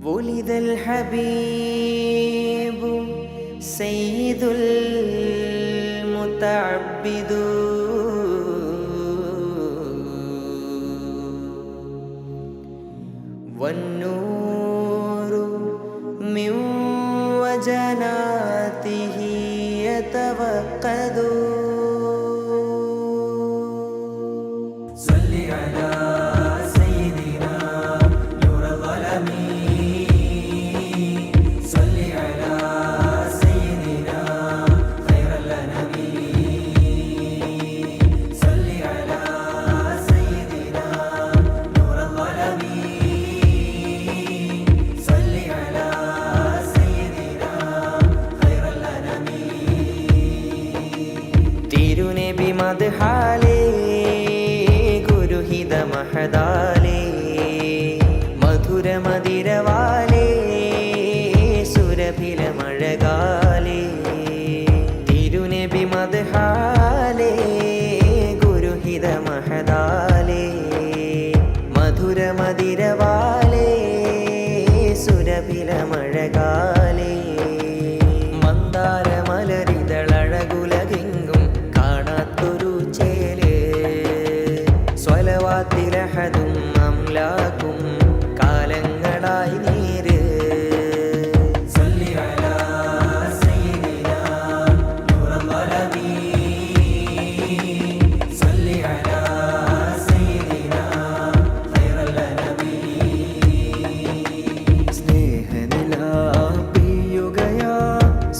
ولد الحبيب سيد المتعبد والنور من وجناته يتوقد صل على سيدنا نور الظلمين صل على سيدنا خير الأنامين صل على سيدنا نور الظلمين صل على سيدنا خير الأنامين തിരുനബി മദ്ഹാലേ ഗുരുഹിത മഹദാലേ മധുര മദിരവാലേ സുരഭില മഴകാലേ തിരുനബി മദ്ഹാലേ ഗുരുഹിത മഹദാലേ മധുര മദിരവാലേ സുരഭില മഴകാലേ മന്ദാര മലരിതളഴകുലകെങ്കും കാണാത്തൊരു ചേല് സ്വലവാത്തിലഹദും അംലാക്കും കാലങ്ങളായി നീര് صل على سيدنا نور الظلمين صل على سيدنا خير الأنامين സ്നേഹനിലാപിയുകയാ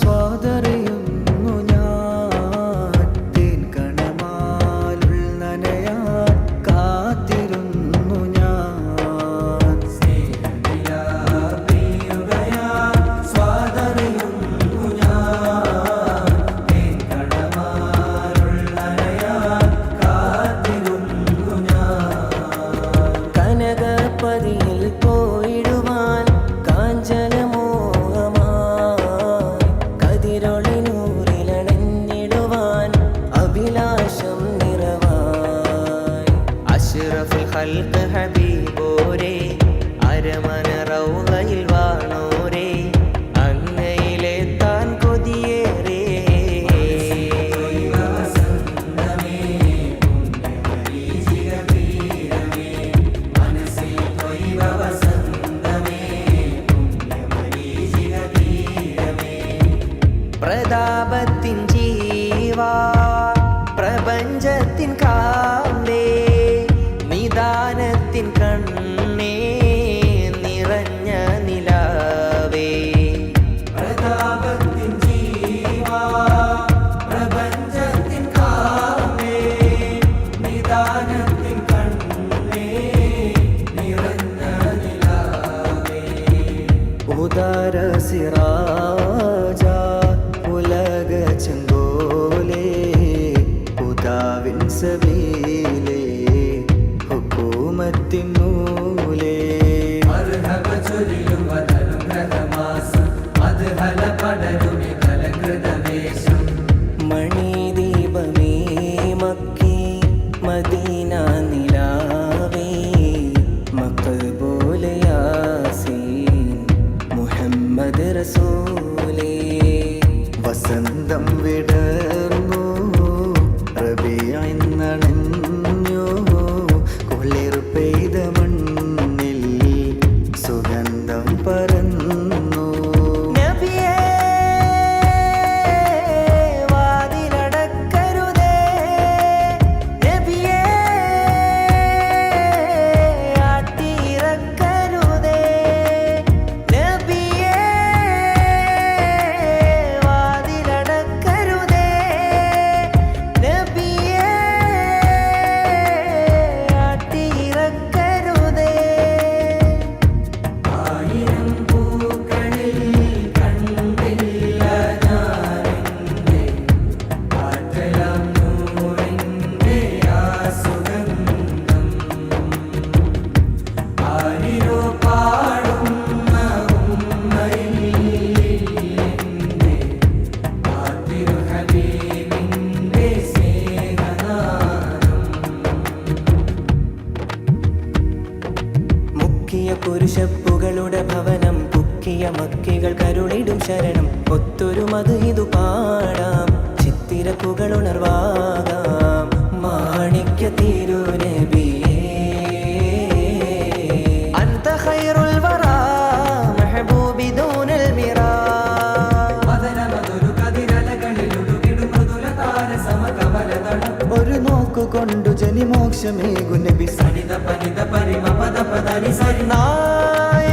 സ്വാതറിയുന്നു ഞാൻ തേൻ കണമാലുൾ നനയാൻ കാത്തിരുന്നു ഞാൻ സ്നേഹനിലാപിയുകയാ സ്വാതറിയുന്നു ഞാൻ തേൻ കണമാലുൾ നനയാൻ കാത്തിരുന്നു ഞാൻ കനകപ്പതിയിൽ പോയിടുവാൻ കാഞ്ചനമോഹമായി കതിരൊളിനൂറിലണഞ്ഞിടുവാൻ അഭിലാഷം നിറവായി അഷ്റഫുൽ ഖൽഖ് ഹബീബോരേ അരമന റൗളയിൽ വാണോരേ അങ്ങയിലെത്താൻ കൊതിയേറേ പ്രതാപത്തിൻ ജീവാ പ്രപഞ്ചത്തിൻ കാന്തേ നിദാനത്തിൻ കണ്ണേ നിറഞ്ഞ നിലാവേ പ്രതാപത്തിൻ ജീവാ പ്രപഞ്ചത്തിൻ കാന്തേ നിദാനത്തിൻ കണ്ണേ നിറഞ്ഞ നിലാവേ ഉദാര സിറാജ ഉലക ചെങ്കോലേ ഉദാവിൻ സബീലേ ഹുക്കൂമത്തിൻ നൂലേ മർഹബ ചൊല്ലും വദനുഗ്രഹമാസം മദ്ഹല പടരുമി കലകൃതവേഷം മണിദീപമേ മക്കേ മദീന നിലാവേ മഖബൂൽ യാസീൻ മുഹമ്മദ് റസൂലേ വസന്തം വിടർന്നു റബീഇന്നണഞ്ഞു കുളിർ പെയ്ത മണ്ണിൽ സുഗന്ധം പരന്നു നബിയേ വാതിലടക്കരുതേ നബിയേ ആട്ടിയിറക്കരുതേ നബിയേ വാതിലടക്കരുതേ നബിയേ ആട്ടിയിറക്കരുതേ ആയിരം പൂക്കളിൽ കണ്ടില്ല ഞാനെന്റെ ആറ്റലാം നൂറിന്റെ ആ സുഗന്ധം ആരിരോ പാടുന്ന ഉമ്മയിലെന്റെ ആ തിരു ഹബീബിന്റെ സ്നേഹനാദം മുക്കിയ പുരുഷപ്പുകളുടെ ഭവനം ഉരുക്കിയ മക്കികൾ കരുളിടും ശരണം ഒത്തൊരു മത് ഇതു പാടാം ചിത്തിരക്കുകൾ ഉണർവാകാം മാണിക്യ തിരുനബിയേ അൻത ഖൈറുൽ വറാ മഹബൂബി ദൂനൽ മിറാ മദനമതൊരു കതിരലകളിലൊടുകിടും മൃദുല താരസമകമലതളം ഒരു നോക്കുകൊണ്ടു ജനിമോക്ഷമേകു നബി സനിത പനിത പരിമ പദ പദനി സരി നായ